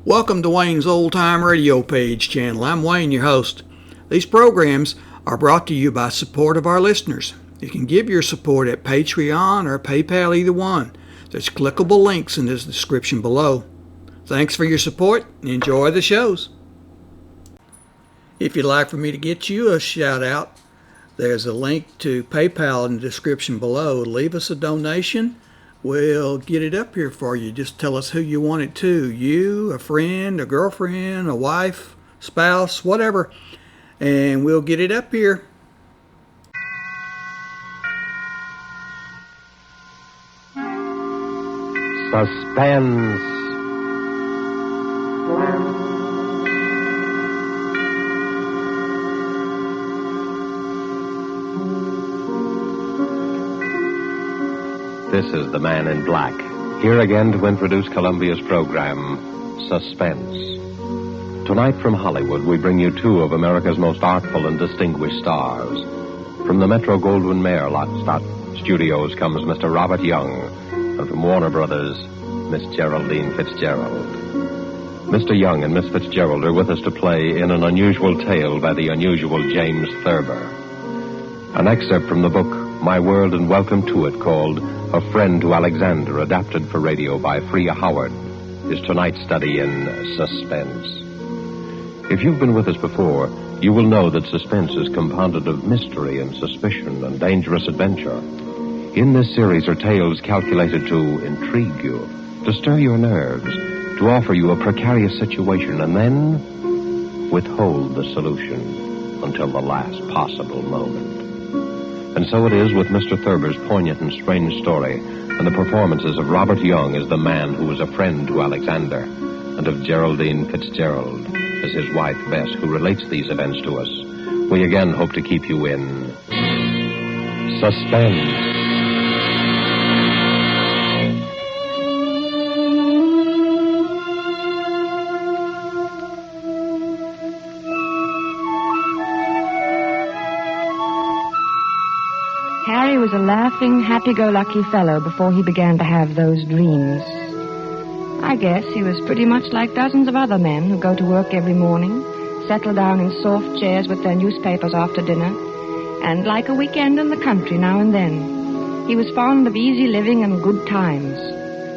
Welcome to Wayne's Old Time Radio Page channel. I'm Wayne, your host. These programs are brought to you by support of our listeners. You can give your support at Patreon or PayPal, either one. There's clickable links in the description below. Thanks for your support and enjoy the shows. If you'd like for me to get you a shout out, there's a link to PayPal in the description below. Leave us a donation. We'll get it up here for you. Just tell us who you want it to. You, a friend, a girlfriend, a wife, spouse, whatever. And we'll get it up here. Suspense. This is the Man in Black, here again to introduce Columbia's program, Suspense. Tonight from Hollywood, we bring you two of America's most artful and distinguished stars. From the Metro-Goldwyn-Mayer Studios comes Mr. Robert Young, and from Warner Brothers, Miss Geraldine Fitzgerald. Mr. Young and Miss Fitzgerald are with us to play in An Unusual Tale by the unusual James Thurber. An excerpt from the book, My World and Welcome to It, called A Friend to Alexander, adapted for radio by Freya Howard, is tonight's study in suspense. If you've been with us before, you will know that suspense is compounded of mystery and suspicion and dangerous adventure. In this series are tales calculated to intrigue you, to stir your nerves, to offer you a precarious situation, and then withhold the solution until the last possible moment. And so it is with Mr. Thurber's poignant and strange story, and the performances of Robert Young as the man who was a friend to Alexander, and of Geraldine Fitzgerald as his wife Bess, who relates these events to us. We again hope to keep you in suspense. Harry was a laughing, happy-go-lucky fellow before he began to have those dreams. I guess he was pretty much like dozens of other men who go to work every morning, settle down in soft chairs with their newspapers after dinner, and like a weekend in the country now and then. He was fond of easy living and good times.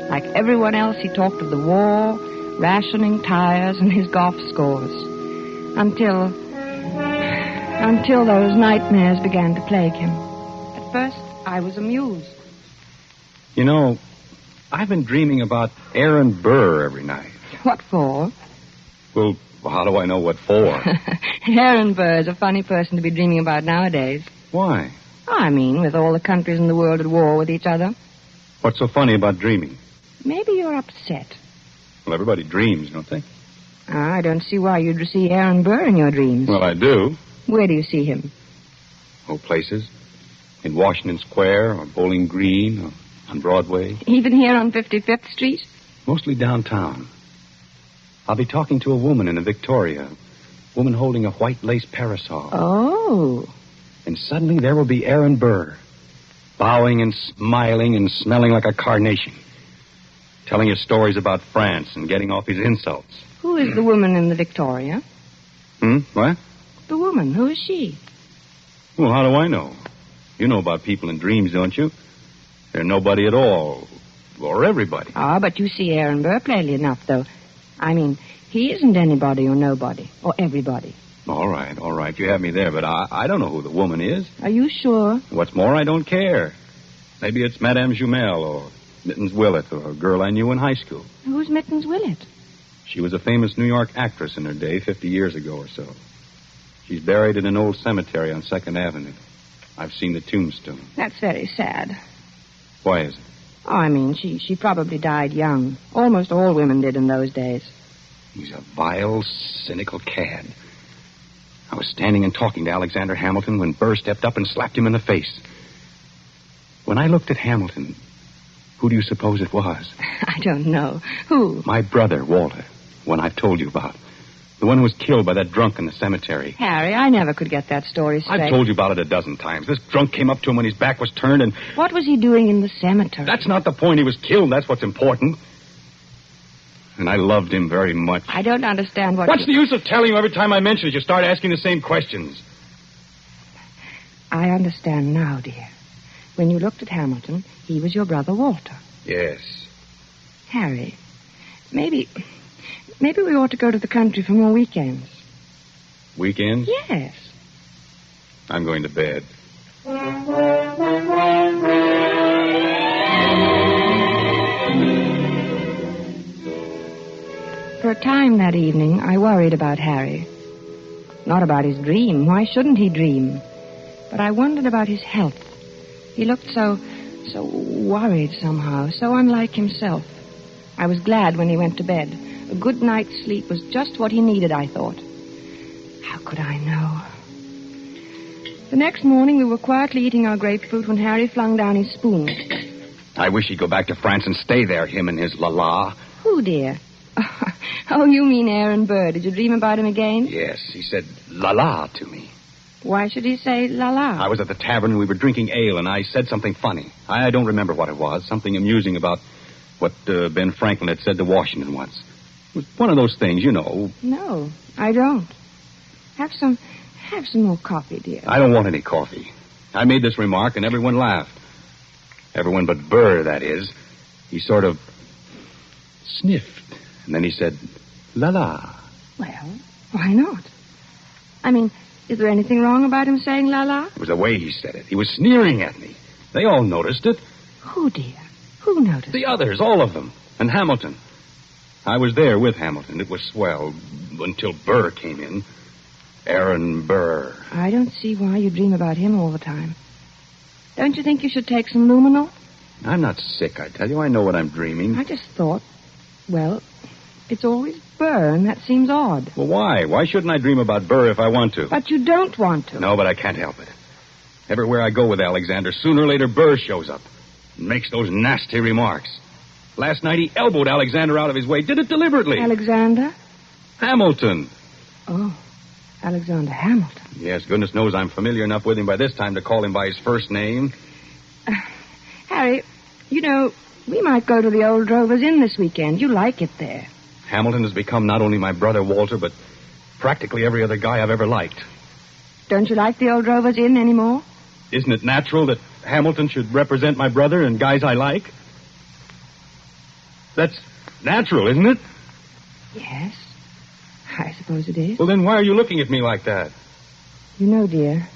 Like everyone else, he talked of the war, rationing tires, and his golf scores. Until those nightmares began to plague him. At first, I was amused. You know, I've been dreaming about Aaron Burr every night. What for? Well, how do I know what for? Aaron Burr is a funny person to be dreaming about nowadays. Why? I mean, with all the countries in the world at war with each other. What's so funny about dreaming? Maybe you're upset. Well, everybody dreams, don't they? I don't see why you'd see Aaron Burr in your dreams. Well, I do. Where do you see him? Oh, places. In Washington Square, or Bowling Green, or on Broadway. Even here on 55th Street? Mostly downtown. I'll be talking to a woman in a Victoria. A woman holding a white lace parasol. Oh. And suddenly there will be Aaron Burr, bowing and smiling and smelling like a carnation, telling his stories about France and getting off his insults. Who is the woman in the Victoria? What? The woman. Who is she? Well, how do I know? You know about people in dreams, don't you? They're nobody at all. Or everybody. Ah, but you see Aaron Burr plainly enough, though. I mean, he isn't anybody or nobody. Or everybody. All right. You have me there, but I don't know who the woman is. Are you sure? What's more, I don't care. Maybe it's Madame Jumel or Mittens Willett or a girl I knew in high school. Who's Mittens Willett? She was a famous New York actress in her day, 50 years ago or so. She's buried in an old cemetery on 2nd Avenue. I've seen the tombstone. That's very sad. Why is it? Oh, I mean, she probably died young. Almost all women did in those days. He's a vile, cynical cad. I was standing and talking to Alexander Hamilton when Burr stepped up and slapped him in the face. When I looked at Hamilton, who do you suppose it was? I don't know. Who? My brother, Walter, one I've told you about. The one who was killed by that drunk in the cemetery. Harry, I never could get that story straight. I've told you about it a dozen times. This drunk came up to him when his back was turned and... What was he doing in the cemetery? That's not the point. He was killed. That's what's important. And I loved him very much. I don't understand what What's the use of telling you every time I mention it? You start asking the same questions. I understand now, dear. When you looked at Hamilton, he was your brother Walter. Yes. Harry, maybe we ought to go to the country for more weekends. Weekends? Yes. I'm going to bed. For a time that evening, I worried about Harry. Not about his dream. Why shouldn't he dream? But I wondered about his health. He looked so worried somehow, so unlike himself. I was glad when he went to bed. A good night's sleep was just what he needed, I thought. How could I know? The next morning, we were quietly eating our grapefruit when Harry flung down his spoon. I wish he'd go back to France and stay there, him and his la-la. Who, dear? Oh, you mean Aaron Burr. Did you dream about him again? Yes, he said la-la to me. Why should he say la-la? I was at the tavern and we were drinking ale, and I said something funny. I don't remember what it was. Something amusing about what Ben Franklin had said to Washington once. It was one of those things, you know. No, I don't. Have some more coffee, dear. I don't want any coffee. I made this remark and everyone laughed. Everyone but Burr, that is. He sort of sniffed, and then he said, la-la. Well, why not? I mean, is there anything wrong about him saying la-la? It was the way he said it. He was sneering at me. They all noticed it. Who, dear? Who noticed? The others, all of them. And Hamilton. I was there with Hamilton. It was swell until Burr came in. Aaron Burr. I don't see why you dream about him all the time. Don't you think you should take some luminol? I'm not sick, I tell you. I know what I'm dreaming. I just thought, well, it's always Burr, and that seems odd. Well, why? Why shouldn't I dream about Burr if I want to? But you don't want to. No, but I can't help it. Everywhere I go with Alexander, sooner or later Burr shows up and makes those nasty remarks. Last night he elbowed Alexander out of his way. Did it deliberately. Alexander? Hamilton. Oh, Alexander Hamilton. Yes, goodness knows I'm familiar enough with him by this time to call him by his first name. Harry, you know, we might go to the old Drovers Inn this weekend. You like it there. Hamilton has become not only my brother Walter, but practically every other guy I've ever liked. Don't you like the old Drovers Inn anymore? Isn't it natural that Hamilton should represent my brother and guys I like? That's natural, isn't it? Yes, I suppose it is. Well, then why are you looking at me like that? You know, dear,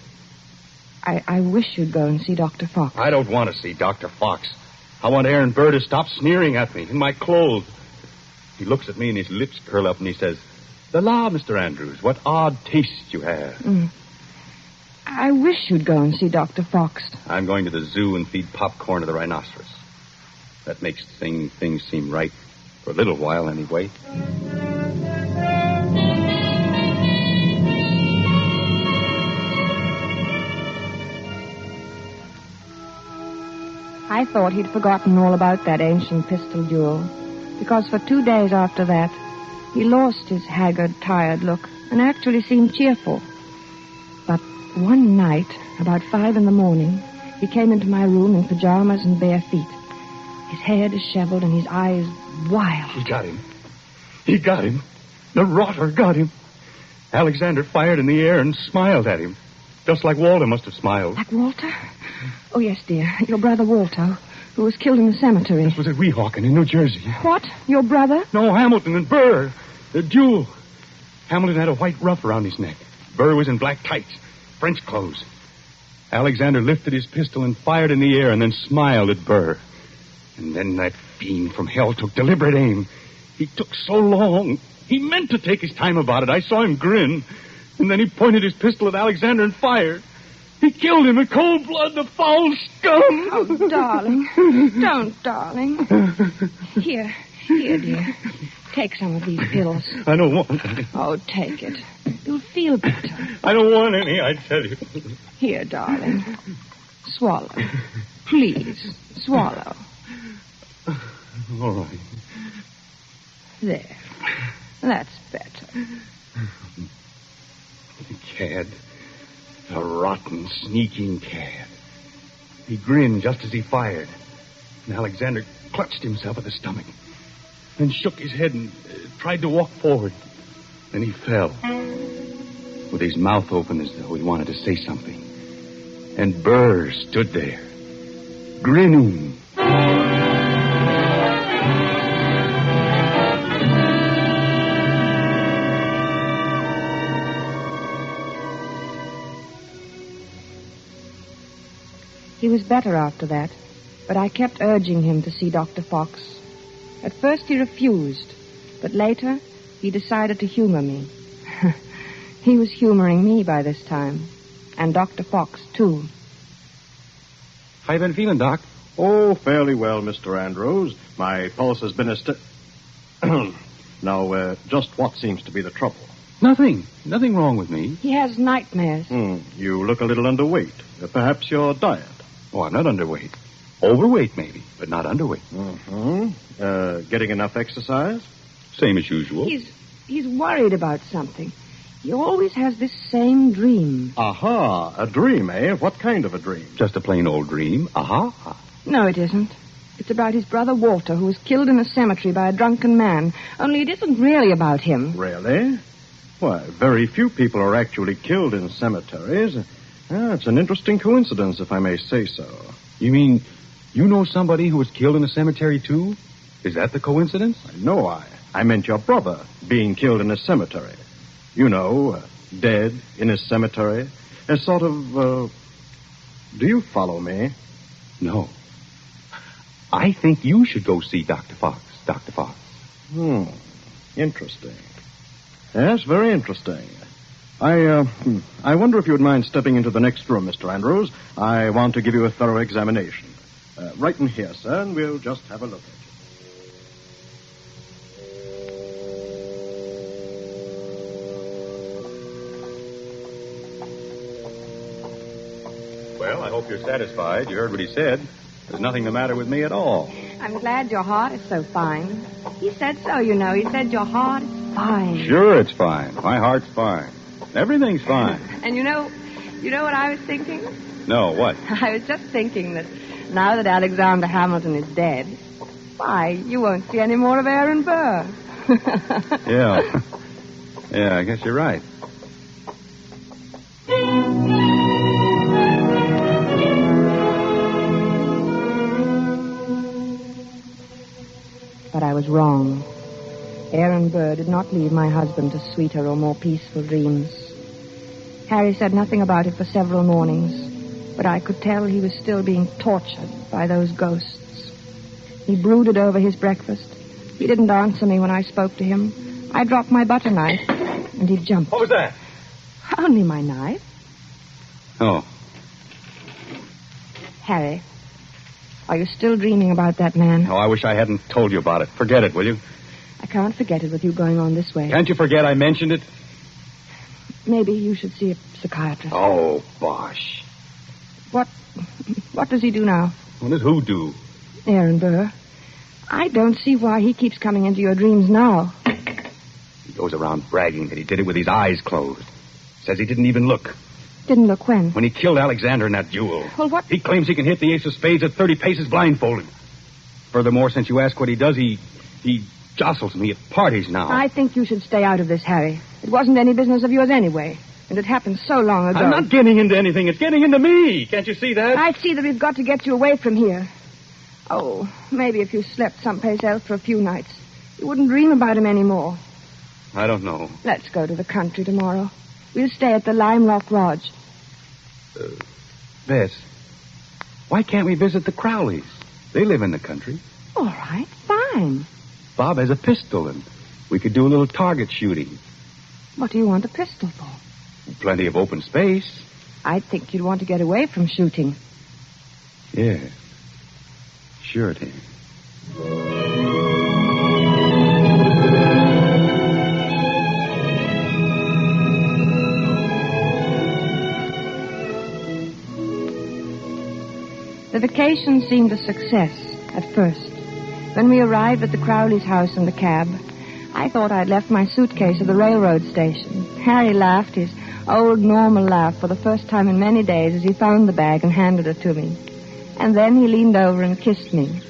I wish you'd go and see Dr. Fox. I don't want to see Dr. Fox. I want Aaron Burr to stop sneering at me in my clothes. He looks at me and his lips curl up and he says, "La, Mr. Andrews, what odd taste you have." I wish you'd go and see Dr. Fox. I'm going to the zoo and feed popcorn to the rhinoceros. That makes things seem right. For a little while, anyway. I thought he'd forgotten all about that ancient pistol duel, because for 2 days after that, he lost his haggard, tired look and actually seemed cheerful. But one night, about 5 a.m, he came into my room in pajamas and bare feet. His hair disheveled and his eyes wild. He got him. He got him. The rotter got him. Alexander fired in the air and smiled at him, just like Walter must have smiled. Like Walter? Oh, yes, dear. Your brother Walter, who was killed in the cemetery. This was at Weehawken in New Jersey. What? Your brother? No, Hamilton and Burr. The duel. Hamilton had a white ruff around his neck. Burr was in black tights, French clothes. Alexander lifted his pistol and fired in the air and then smiled at Burr. And then that fiend from hell took deliberate aim. He took so long. He meant to take his time about it. I saw him grin. And then he pointed his pistol at Alexander and fired. He killed him in cold blood, the foul scum. Oh, darling. Don't, darling. Here, dear. Take some of these pills. I don't want any. Oh, take it. You'll feel better. I don't want any, I tell you. Here, darling. Swallow. Please, swallow. All right. There. That's better. The cad. The rotten, sneaking cad. He grinned just as he fired. And Alexander clutched himself at the stomach. and shook his head and tried to walk forward. Then he fell, with his mouth open as though he wanted to say something. And Burr stood there, grinning. He was better after that, but I kept urging him to see Dr. Fox. At first he refused, but later he decided to humor me. He was humoring me by this time, and Dr. Fox, too. How you been feeling, Doc? Oh, fairly well, Mr. Andrews. My pulse has been Now, just what seems to be the trouble? Nothing wrong with me. He has nightmares. You look a little underweight. Perhaps your diet. Oh, I'm not underweight. Overweight, maybe, but not underweight. Getting enough exercise? Same as usual. He's worried about something. He always has this same dream. Aha, a dream, eh? What kind of a dream? Just a plain old dream. Aha. No, it isn't. It's about his brother Walter, who was killed in a cemetery by a drunken man. Only it isn't really about him. Really? Why, very few people are actually killed in cemeteries. It's an interesting coincidence, if I may say so. You mean you know somebody who was killed in a cemetery, too? Is that the coincidence? No, I meant your brother being killed in a cemetery. You know, dead in a cemetery. A sort of, do you follow me? No. I think you should go see Dr. Fox. Dr. Fox. Interesting. Yes, very interesting. I wonder if you would mind stepping into the next room, Mr. Andrews. I want to give you a thorough examination. Right in here, sir, and we'll just have a look at you. Well, I hope you're satisfied. You heard what he said. There's nothing the matter with me at all. I'm glad your heart is so fine. He said so, you know. He said your heart is fine. Sure, it's fine. My heart's fine. Everything's fine. And you know what I was thinking? No, what? I was just thinking that now that Alexander Hamilton is dead, why, you won't see any more of Aaron Burr. Yeah. Yeah, I guess you're right. But I was wrong. Aaron Burr did not leave my husband to sweeter or more peaceful dreams. Harry said nothing about it for several mornings, but I could tell he was still being tortured by those ghosts. He brooded over his breakfast. He didn't answer me when I spoke to him. I dropped my butter knife, and he jumped. What was that? Only my knife. Oh. Harry, are you still dreaming about that man? Oh, I wish I hadn't told you about it. Forget it, will you? I can't forget it with you going on this way. Can't you forget I mentioned it? Maybe you should see a psychiatrist. Oh, bosh. What does he do now? What does who do? Aaron Burr. I don't see why he keeps coming into your dreams now. He goes around bragging that he did it with his eyes closed. Says he didn't even look. Didn't look when? When he killed Alexander in that duel. Well, what? He claims he can hit the ace of spades at 30 paces blindfolded. Furthermore, since you ask what he does, he jostles me at parties now. I think you should stay out of this, Harry. It wasn't any business of yours anyway. And it happened so long ago. I'm not getting into anything. It's getting into me. Can't you see that? I see that we've got to get you away from here. Oh, maybe if you slept someplace else for a few nights, you wouldn't dream about him anymore. I don't know. Let's go to the country tomorrow. We'll stay at the Lime Rock Lodge. Bess, why can't we visit the Crowleys? They live in the country. All right, fine. Bob has a pistol, and we could do a little target shooting. What do you want a pistol for? Plenty of open space. I'd think you'd want to get away from shooting. Yeah. Sure thing. The vacation seemed a success at first. When we arrived at the Crowley's house in the cab, I thought I'd left my suitcase at the railroad station. Harry laughed his old normal laugh for the first time in many days as he found the bag and handed it to me. And then he leaned over and kissed me.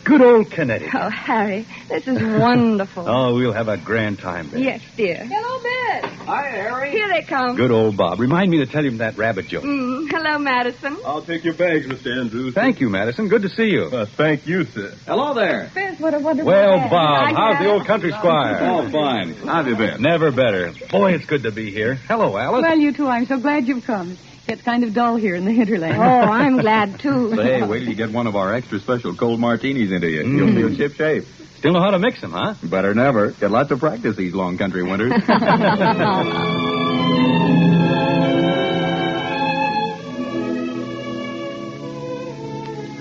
Good old Connecticut. Oh, Harry, this is wonderful. Oh, we'll have a grand time there. Yes, dear. Hello, Beth. Hi, Harry. Here they come. Good old Bob. Remind me to tell him that rabbit joke. Hello, Madison. I'll take your bags, Mr. Andrews. Thank you, Madison. Good to see you. Thank you, sir. Hello there. Beth, what a wonderful Well, day. Bob, how's the old country squire? Oh, fine. How have you been? Never better. Boy, it's good to be here. Hello, Alice. Well, you two, I'm so glad you've come. It's kind of dull here in the hinterland. Oh, I'm glad, too. Say, wait till you get one of our extra special cold martinis into you. You'll feel ship-shape. Still know how to mix them, huh? Better than ever. Get lots of practice these long country winters.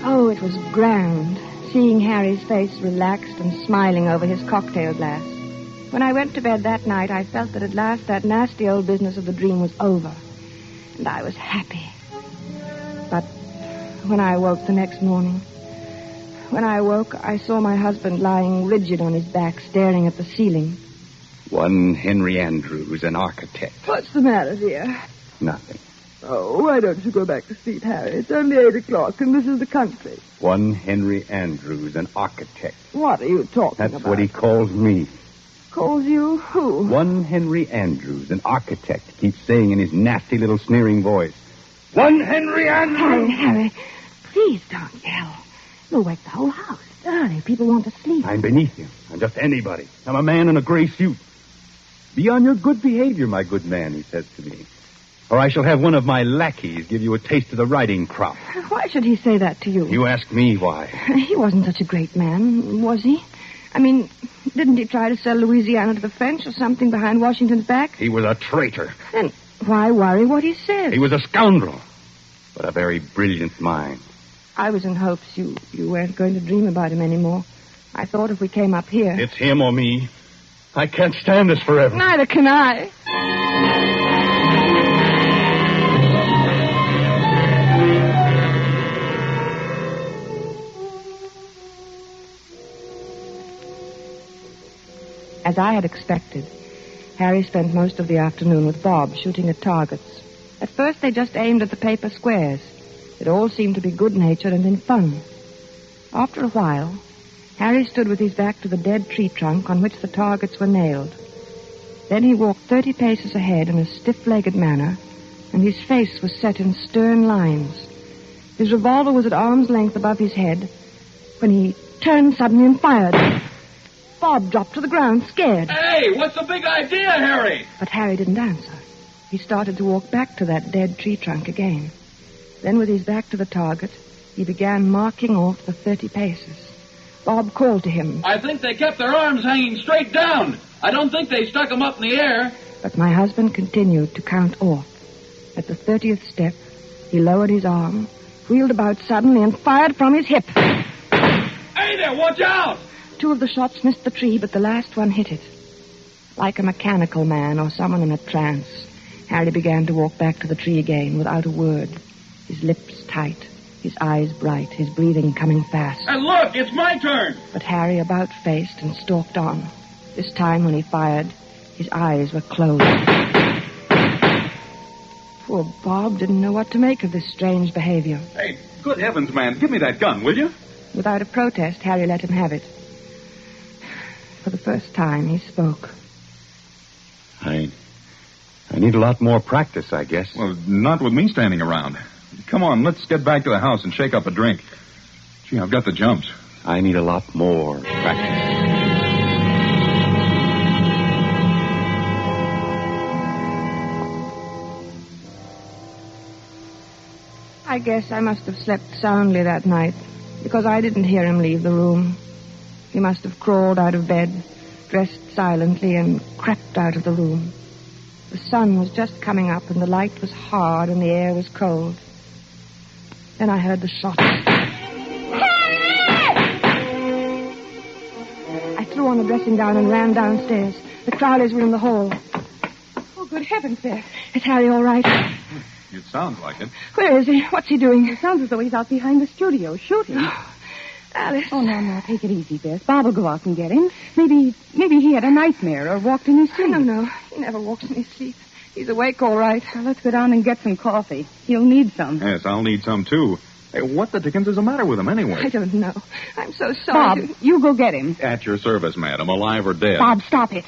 Oh, it was grand, seeing Harry's face relaxed and smiling over his cocktail glass. When I went to bed that night, I felt that at last that nasty old business of the dream was over. And I was happy. But when I woke the next morning, I saw my husband lying rigid on his back, staring at the ceiling. One Henry Andrews, an architect. What's the matter, dear? Nothing. Oh, why don't you go back to sleep, Harry? It's only 8 o'clock, and this is the country. One Henry Andrews, an architect. What are you talking That's about? what he calls me. Calls you who? One Henry Andrews, an architect, keeps saying in his nasty little sneering voice. One Henry Andrews! Harry, please don't yell. You'll wake the whole house. Early, people want to sleep. I'm beneath you. I'm just anybody. I'm a man in a gray suit. Be on your good behavior, my good man, he says to me. Or I shall have one of my lackeys give you a taste of the riding crop. Why should he say that to you? You ask me why. He wasn't such a great man, was he? I mean, didn't he try to sell Louisiana to the French or something behind Washington's back? He was a traitor. Then why worry what he says? He was a scoundrel, but a very brilliant mind. I was in hopes you weren't going to dream about him anymore. I thought if we came up here... It's him or me. I can't stand this forever. Neither can I. As I had expected, Harry spent most of the afternoon with Bob shooting at targets. At first they just aimed at the paper squares. It all seemed to be good-natured and in fun. After a while, Harry stood with his back to the dead tree trunk on which the targets were nailed. Then he walked 30 paces ahead in a stiff-legged manner, and his face was set in stern lines. His revolver was at arm's length above his head when he turned suddenly and fired. Bob dropped to the ground, scared. Hey, what's the big idea, Harry? But Harry didn't answer. He started to walk back to that dead tree trunk again. Then, with his back to the target, he began marking off the 30 paces. Bob called to him. I think they kept their arms hanging straight down. I don't think they stuck them up in the air. But my husband continued to count off. At the 30th step, he lowered his arm, wheeled about suddenly, and fired from his hip. Hey there, watch out! 2 of the shots missed the tree, but the last one hit it. Like a mechanical man or someone in a trance, Harry began to walk back to the tree again without a word, his lips tight, his eyes bright, his breathing coming fast. And look, it's my turn. But Harry about-faced and stalked on. This time when he fired, his eyes were closed. Poor Bob didn't know what to make of this strange behavior. Hey, good heavens, man, give me that gun, will you? Without a protest, Harry let him have it. For the first time, he spoke. I need a lot more practice, I guess. Well, not with me standing around. Come on, let's get back to the house and shake up a drink. Gee, I've got the jumps. I need a lot more practice. I guess I must have slept soundly that night, because I didn't hear him leave the room. He must have crawled out of bed, dressed silently, and crept out of the room. The sun was just coming up, and the light was hard, and the air was cold. Then I heard the shot. I threw on a dressing gown and ran downstairs. The Crowleys were in the hall. Oh, good heavens, Beth. Is Harry all right? It sounds like it. Where is he? What's he doing? It sounds as though he's out behind the studio shooting. Alice. Oh, no, take it easy, Beth. Bob will go out and get him. Maybe he had a nightmare or walked in his sleep. No. He never walks in his sleep. He's awake all right. Well, let's go down and get some coffee. He'll need some. Yes, I'll need some, too. Hey, what the dickens is the matter with him anyway? I don't know. I'm so sorry. Bob, you go get him. At your service, madam, alive or dead. Bob, stop it.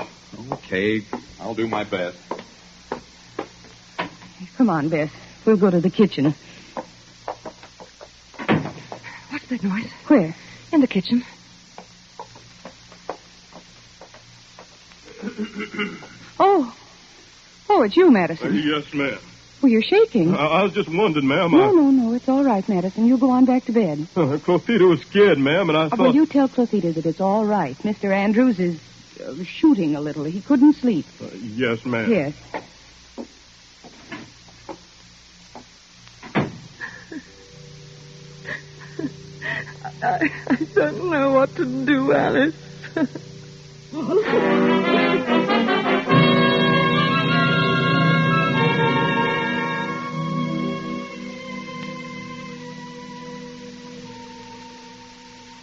Okay, I'll do my best. Come on, Beth. We'll go to the kitchen. What's that noise? Where? In the kitchen. Oh, it's you, Madison. Yes, ma'am. Well, you're shaking. I was just wondering, ma'am. No, it's all right, Madison. You go on back to bed. Clotita was scared, ma'am, and I thought... Well, you tell Clotita that it's all right. Mr. Andrews is shooting a little. He couldn't sleep. Yes, ma'am. Yes. I don't know what to do, Alice.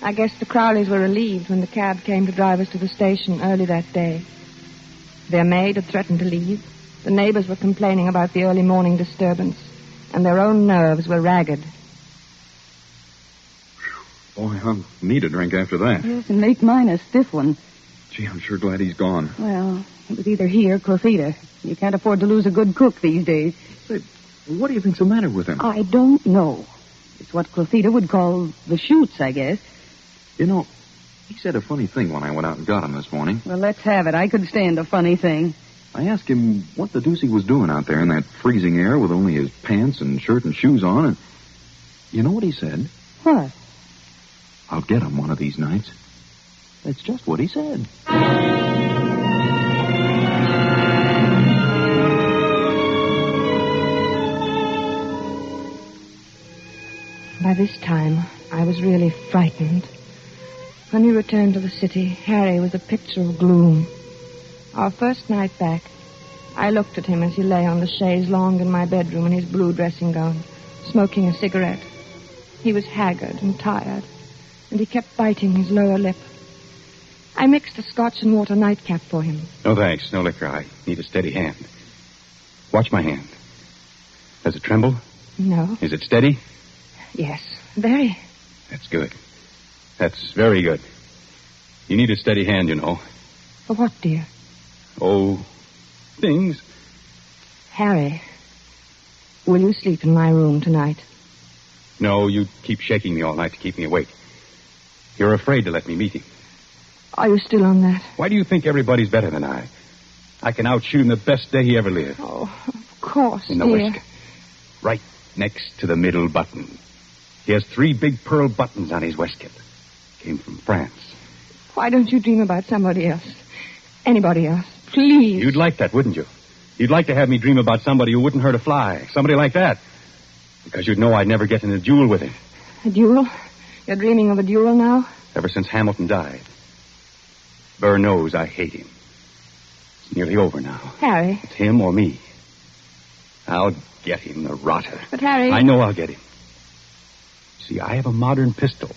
I guess the Crowleys were relieved when the cab came to drive us to the station early that day. Their maid had threatened to leave. The neighbors were complaining about the early morning disturbance, and their own nerves were ragged. Boy, I'll need a drink after that. Yes, and make mine a stiff one. Gee, I'm sure glad he's gone. Well, it was either he or Clotita. You can't afford to lose a good cook these days. Say, what do you think's the matter with him? I don't know. It's what Clotita would call the shoots, I guess. You know, he said a funny thing when I went out and got him this morning. Well, let's have it. I could stand a funny thing. I asked him what the deuce he was doing out there in that freezing air with only his pants and shirt and shoes on, and you know what he said? What? I'll get him one of these nights. That's just what he said. By this time, I was really frightened. When we returned to the city, Harry was a picture of gloom. Our first night back, I looked at him as he lay on the chaise longue in my bedroom in his blue dressing gown, smoking a cigarette. He was haggard and tired, and he kept biting his lower lip. I mixed a scotch and water nightcap for him. No, thanks. No liquor. I need a steady hand. Watch my hand. Does it tremble? No. Is it steady? Yes, very. That's good. That's very good. You need a steady hand, you know. For what, dear? Oh, things. Harry, will you sleep in my room tonight? No, you keep shaking me all night to keep me awake. You're afraid to let me meet him. Are you still on that? Why do you think everybody's better than I? I can outshoot him the best day he ever lived. Oh, of course, In the dear. waistcoat. Right next to the middle button. He has 3 big pearl buttons on his waistcoat. Came from France. Why don't you dream about somebody else? Anybody else? Please. You'd like that, wouldn't you? You'd like to have me dream about somebody who wouldn't hurt a fly. Somebody like that. Because you'd know I'd never get in a duel with him. A duel? You're dreaming of a duel now? Ever since Hamilton died. Burr knows I hate him. It's nearly over now. Harry. It's him or me. I'll get him, the rotter. But, Harry... I know I'll get him. See, I have a modern pistol.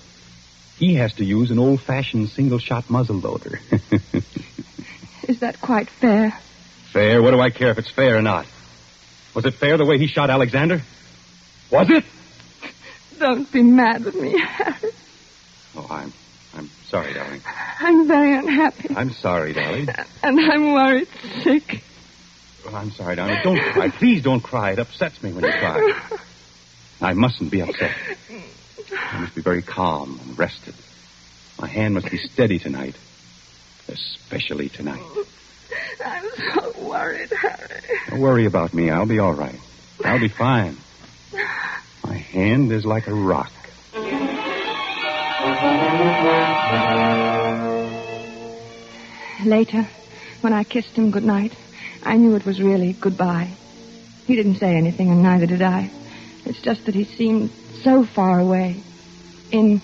He has to use an old-fashioned single-shot muzzle loader. Is that quite fair? Fair? What do I care if it's fair or not? Was it fair the way he shot Alexander? Was it? Don't be mad with me, Harry. Oh, I'm sorry, darling. I'm very unhappy. I'm sorry, darling. And I'm worried sick. Oh, I'm sorry, darling. Don't cry. Please don't cry. It upsets me when you cry. I mustn't be upset. I must be very calm and rested. My hand must be steady tonight. Especially tonight. I'm so worried, Harry. Don't worry about me. I'll be all right. I'll be fine. My hand is like a rock. Later, when I kissed him goodnight, I knew it was really goodbye. He didn't say anything, and neither did I. It's just that he seemed so far away, in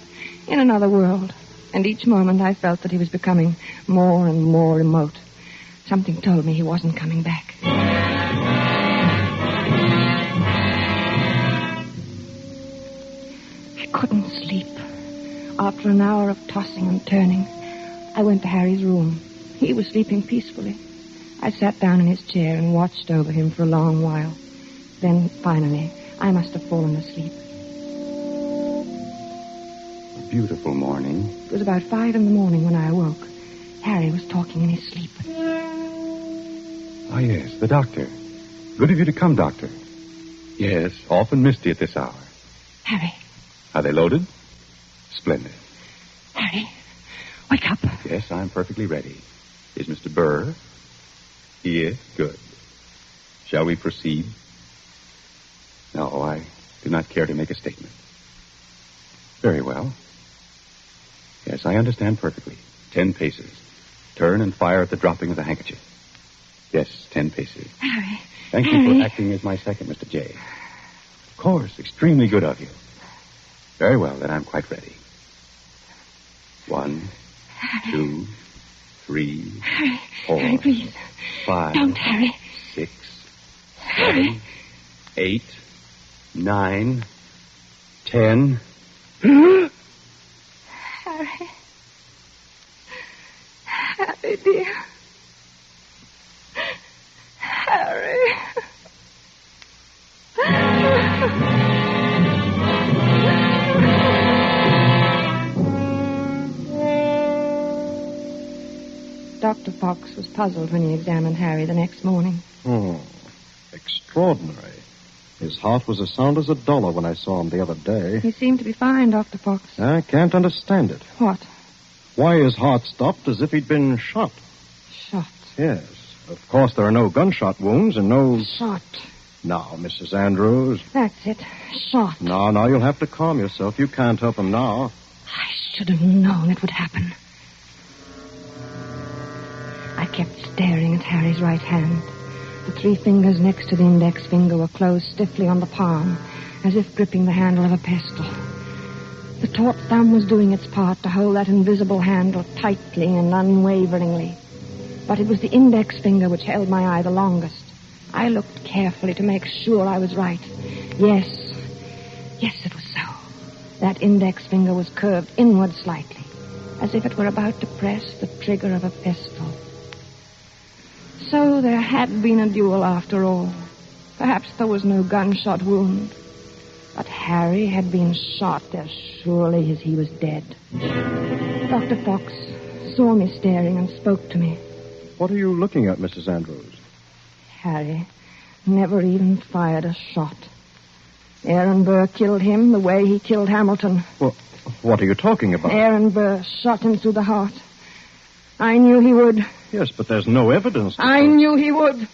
another world. And each moment I felt that he was becoming more and more remote. Something told me he wasn't coming back. I couldn't sleep. After an hour of tossing and turning, I went to Harry's room. He was sleeping peacefully. I sat down in his chair and watched over him for a long while. Then, finally, I must have fallen asleep. beautiful morning. It was about 5 in the morning when I awoke. Harry was talking in his sleep. Ah, yes, the doctor. Good of you to come, Doctor. Yes, often misty at this hour. Harry. Are they loaded? Splendid. Harry, wake up. Yes, I'm perfectly ready. Is Mr. Burr? Yes, good. Shall we proceed? No, I do not care to make a statement. Very well. Yes, I understand perfectly. 10 paces. Turn and fire at the dropping of the handkerchief. Yes, 10 paces. Harry. Thank you for acting as my second, Mr. J. Of course, extremely good of you. Very well, then I'm quite ready. 1, 2, 3, Harry. 4, Harry, please. 5, Don't, Harry. 6, Harry. 7, 8, 9, 10. Harry. Harry, dear. Harry. Dr. Fox was puzzled when he examined Harry the next morning. Extraordinary. His heart was as sound as $1 when I saw him the other day. He seemed to be fine, Dr. Fox. I can't understand it. What? Why his heart stopped as if he'd been shot. Shot. Yes. Of course, there are no gunshot wounds and no... Shot. Now, Mrs. Andrews. That's it. Shot. No, you'll have to calm yourself. You can't help him now. I should have known it would happen. I kept staring at Harry's right hand. The 3 fingers next to the index finger were closed stiffly on the palm, as if gripping the handle of a pistol. The taut thumb was doing its part to hold that invisible handle tightly and unwaveringly. But it was the index finger which held my eye the longest. I looked carefully to make sure I was right. Yes, it was so. That index finger was curved inward slightly, as if it were about to press the trigger of a pistol. So there had been a duel after all. Perhaps there was no gunshot wound. But Harry had been shot as surely as he was dead. Dr. Fox saw me staring and spoke to me. What are you looking at, Mrs. Andrews? Harry never even fired a shot. Aaron Burr killed him the way he killed Hamilton. Well, what are you talking about? Aaron Burr shot him through the heart. I knew he would. Yes, but there's no evidence. I knew he would.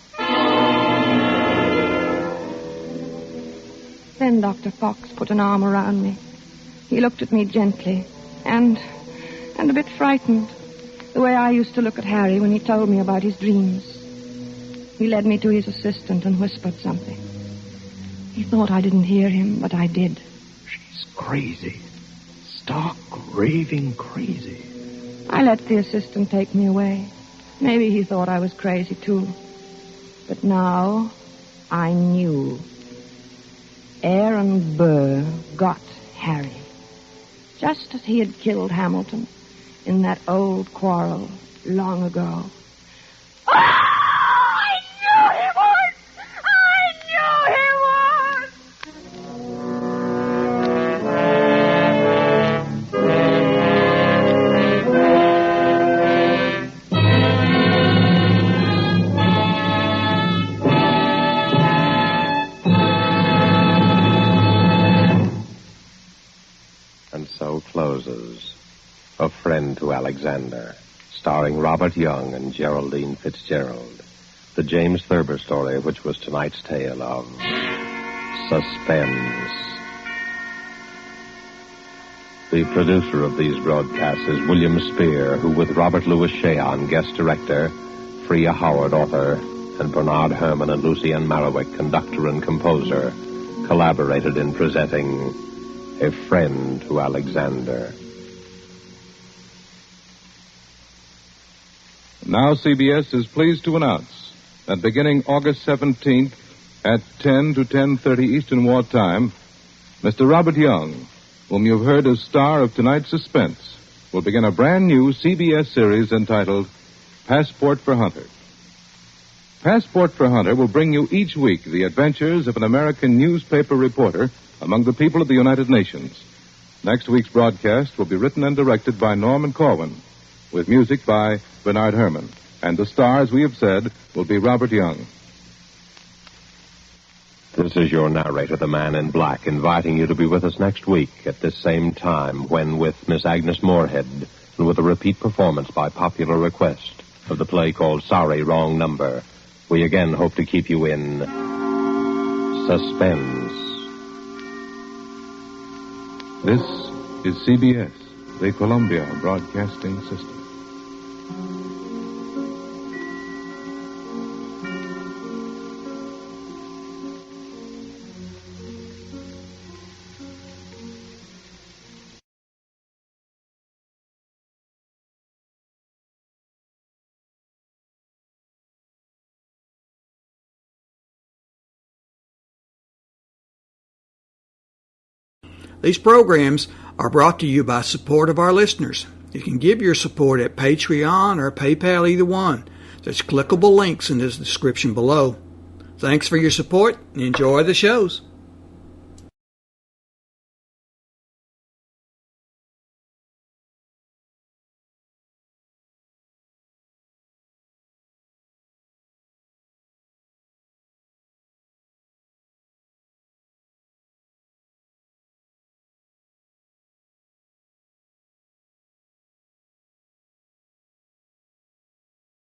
Then Dr. Fox put an arm around me. He looked at me gently and a bit frightened, the way I used to look at Harry when he told me about his dreams. He led me to his assistant and whispered something. He thought I didn't hear him, but I did. She's crazy. Stark, raving crazy. I let the assistant take me away. Maybe he thought I was crazy, too. But now I knew. Aaron Burr got Harry, just as he had killed Hamilton in that old quarrel long ago. Oh, I knew he would! I knew he would! And so closes A Friend to Alexander, starring Robert Young and Geraldine Fitzgerald. The James Thurber story, which was tonight's tale of suspense. The producer of these broadcasts is William Spear, who with Robert Louis Cheon, guest director, Freya Howard, author, and Bernard Herrmann and Lucienne Marowik, conductor and composer, collaborated in presenting A Friend to Alexander. Now CBS is pleased to announce that beginning August 17th at 10 to 10:30 Eastern Wartime, Mr. Robert Young, whom you've heard as star of tonight's Suspense, will begin a brand new CBS series entitled Passport for Hunter. Passport for Hunter will bring you each week the adventures of an American newspaper reporter among the people of the United Nations, Next week's broadcast will be written and directed by Norman Corwin, with music by Bernard Herrmann. And the star, as we have said, will be Robert Young. This is your narrator, the Man in Black, inviting you to be with us next week at this same time when, with Miss Agnes Moorehead, and with a repeat performance by popular request of the play called Sorry, Wrong Number, we again hope to keep you in suspense. This is CBS, the Columbia Broadcasting System. These programs are brought to you by support of our listeners. You can give your support at Patreon or PayPal, either one. There's clickable links in the description below. Thanks for your support and enjoy the shows.